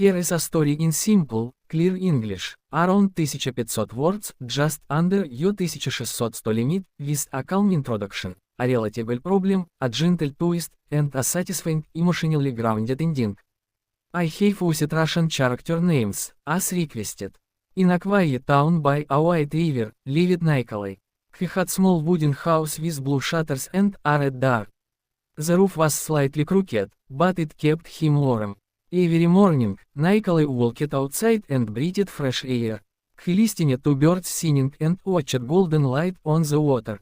Here is a story in simple, clear English, around 1500 words, just under your 1600 limit, with a calm introduction, a relatable problem, a gentle twist, and a satisfying, emotionally grounded ending. I have used Russian character names, as requested. In a quiet town by a wide river, lived Nikolai. He had small wooden house with blue shutters and a red door. The roof was slightly crooked, but it kept him warm. Every morning, Nikolai walked outside and breathed fresh air. He listened to birds singing and watched golden light on the water.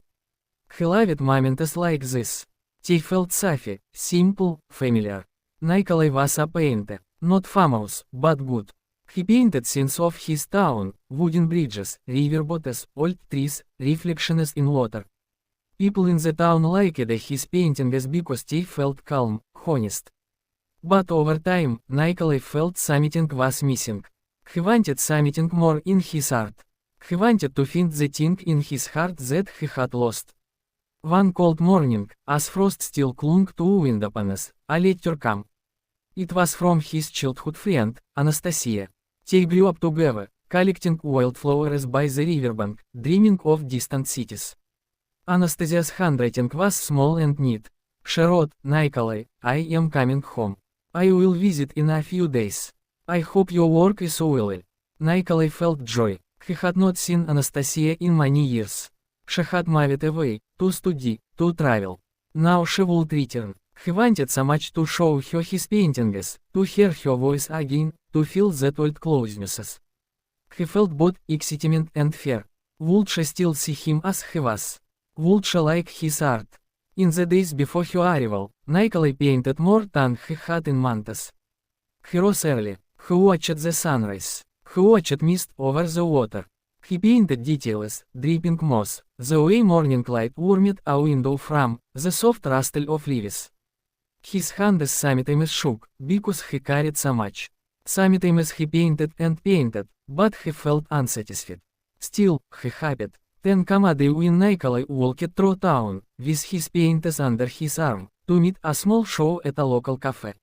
He loved moments like this. They felt safe, simple, familiar. Nikolai was a painter, not famous, but good. He painted scenes of his town, wooden bridges, river bottoms, old trees, reflections in water. People in the town liked his paintings because they felt calm, honest. But over time, Nikolai felt something was missing. He wanted something more in his art. He wanted to find the thing in his heart that he had lost. One cold morning, as frost still clung to window panes, a letter came. It was from his childhood friend, Anastasia. They grew up together, collecting wildflowers by the riverbank, dreaming of distant cities. Anastasia's handwriting was small and neat. She wrote, "Nikolai, I am coming home. I will visit in a few days. I hope your work is well." Nikolai felt joy. He had not seen Anastasia in many years. She had moved away, to study, to travel. Now she would return. He wanted so much to show her his paintings, to hear her voice again, to feel that old closeness. He felt both excitement and fear. Would she still see him as he was? Would she like his art? In the days before her arrival, Nikolai painted more than he had in months. He rose early. He watched the sunrise. He watched mist over the water. He painted details, dripping moss, the way morning light warmed a window from, the soft rustle of leaves. His hands sometimes shook, because he carried so much. Sometimes he painted and painted, but he felt unsatisfied. Still, he hoped. Then came a day when Nikolai walked through town, with his paintings under his arm, to meet a small show at a local cafe.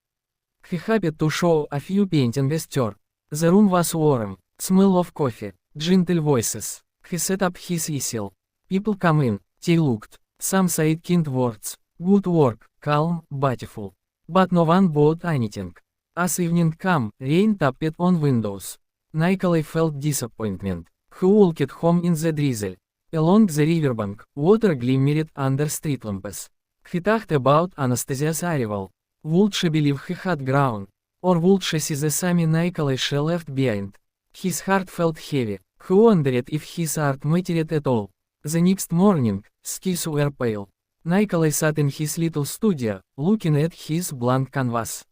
He hoped to show a few paintings there. The room was warm, smell of coffee, gentle voices. He set up his easel. People came in, they looked. Some said kind words. Good work, calm, beautiful. But no one bought anything. As evening came, rain tapped on windows. Nikolai felt disappointment. He walked home in the drizzle. Along the riverbank, water glimmered under street lamps. He thought about Anastasia's arrival. Would she believe he had grown? Or would she see the same Nikolai she left behind? His heart felt heavy. He wondered if his art mattered at all. The next morning, skies were pale. Nikolai sat in his little studio, looking at his blank canvas.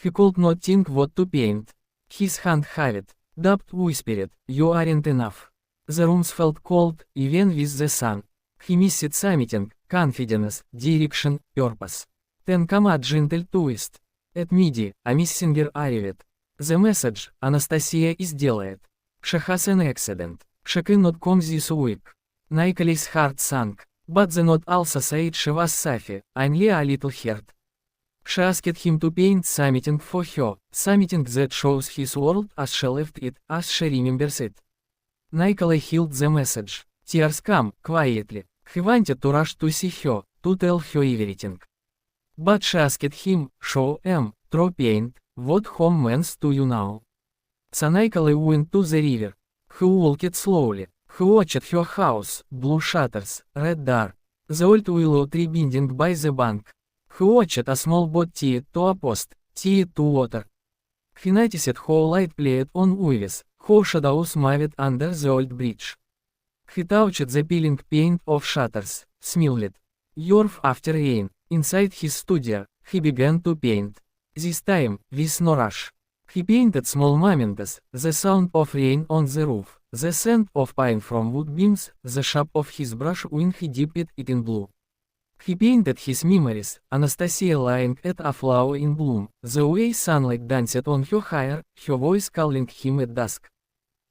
He could not think what to paint. His hand heaved. Doubt whispered, "You aren't enough." The rooms felt cold, even with the sun. He missed something, confidence, direction, purpose. Then came a gentle twist. At midi, a messenger arrived. The message, "Anastasia is delayed. She has an accident. She cannot come this week." Nikolai's heart sank. But the note also said she was safe, only a little hurt. She asked him to paint something for her, something that shows his world as she left it, as she remembers it. Nikolai held the message. Tears came, quietly. He wanted to rush to see her, to tell her everything. But she asked him, "Show through paint, what home means to you now?" So Nikolai went to the river. He walked slowly. He watched her house, blue shutters, red door. The old willow tree bending by the bank. He watched a small boat tied to a post, tied to water. He noticed how light played on waves, how shadows moved under the old bridge. He touched the peeling paint of shutters, smelled earth after rain. Inside his studio, he began to paint. This time, with no rush. He painted small moments, the sound of rain on the roof, the scent of pine from wood beams, the shape of his brush when he dipped it in blue. He painted his memories, Anastasia lying at a flower in bloom, the way sunlight danced on her hair, her voice calling him at dusk.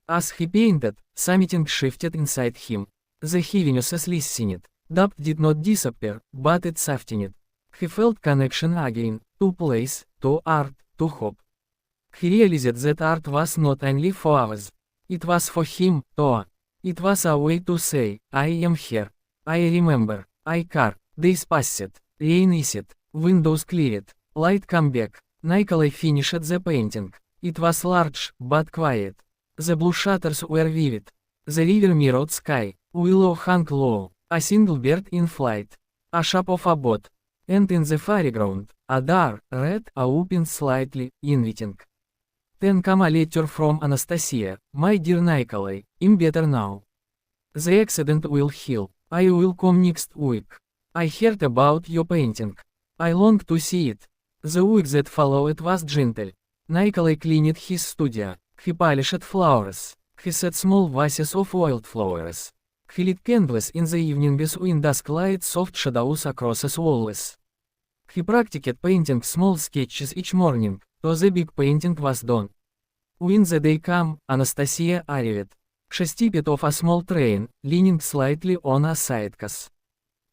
As he painted, something shifted inside him. The heaviness listened. Doubt did not disappear, but it softened. He felt connection again, to place, to art, to hope. He realized that art was not only for others. It was for him, too. It was a way to say, I am here. I remember. I care. Days passed. Rain eased. Windows cleared. Light come back. Nikolai finished the painting. It was large, but quiet. The blue shutters were vivid. The river mirrored sky. Willow hung low. A single bird in flight. A shape of a boat. And in the foreground, a door, red, opened slightly, inviting. Then come a letter from Anastasia. My dear Nikolai, I'm better now. The accident will heal. I will come next week. I heard about your painting. I long to see it. The week that followed was gentle. Nikolai cleaned his studio. He polished flowers. He set small vases of wildflowers. He lit candles in the evenings when dusk light soft shadows across the walls. He practiced painting small sketches each morning, till the big painting was done. When the day came, Anastasia arrived. She stepped off a small train, leaning slightly on a sidecase.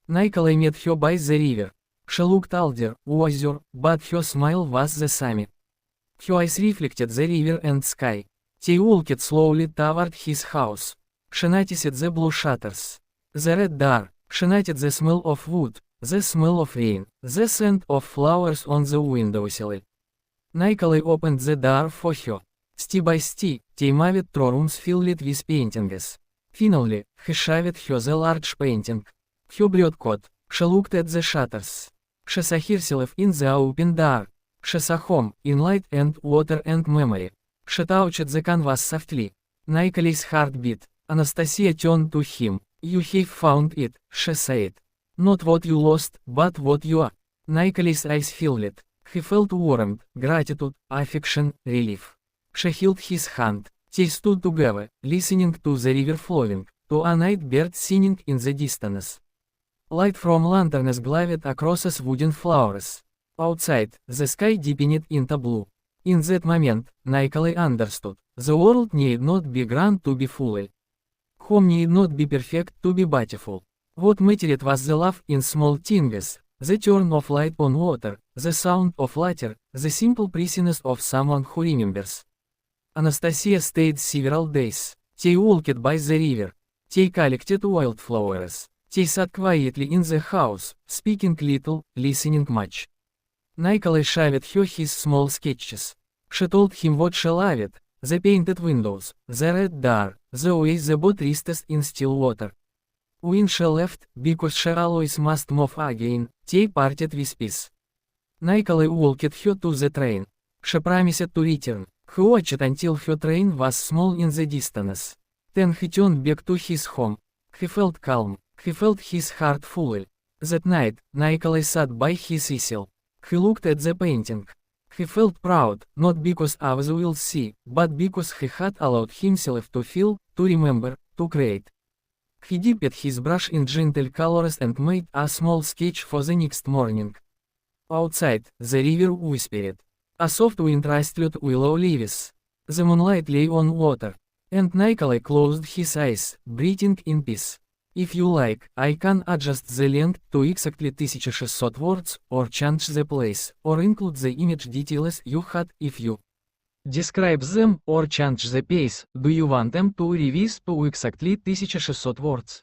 Nikolai met her by the river. She looked older, wiser, but her smile was the same. Her eyes reflected the river and sky. They walked slowly toward his house. She noticed the blue shutters. The red door. She noted the smell of wood, the smell of rain, the scent of flowers on the windowsill. Nikolai opened the door for her. Step by step, they moved through rooms filled with paintings. Finally, he showed her the large painting. Her blood coat. She looked at the shutters. She saw herself in the open door. She saw home, in light and water and memory. She touched the canvas softly. Nikolai's heart beat. Anastasia turned to him. You have found it, she said. Not what you lost, but what you are. Nikolai's eyes filled. He felt warmth, gratitude, affection, relief. She held his hand. They stood together, listening to the river flowing, to a night bird singing in the distance. Light from lanterns glided across the wooden flowers. Outside, the sky deepened into blue. In that moment, Nikolai understood. The world need not be grand to be full. Home need not be perfect to be beautiful. What mattered was the love in small things, the turn of light on water, the sound of laughter, the simple presence of someone who remembers. Anastasia stayed several days. They walked by the river. They collected wildflowers. They sat quietly in the house, speaking little, listening much. Nikolai showed her his small sketches. She told him what she loved: the painted windows, the red door, the way the boat rested in still water. When she left, because she always must move again, they parted with peace. Nikolai walked her to the train. She promised to return. He watched until her train was small in the distance. Then he turned back to his home. He felt calm. He felt his heart full. That night, Nikolai sat by his easel. He looked at the painting. He felt proud, not because others will see, but because he had allowed himself to feel, to remember, to create. He dipped his brush in gentle colors and made a small sketch for the next morning. Outside, the river whispered. A soft wind rustled willow leaves. The moonlight lay on water. And Nikolai closed his eyes, breathing in peace. If you like, I can adjust the length to exactly 1600 words, or change the place, or include the image details you had if you describe them, or change the pace. Do you want them to revise to exactly 1600 words?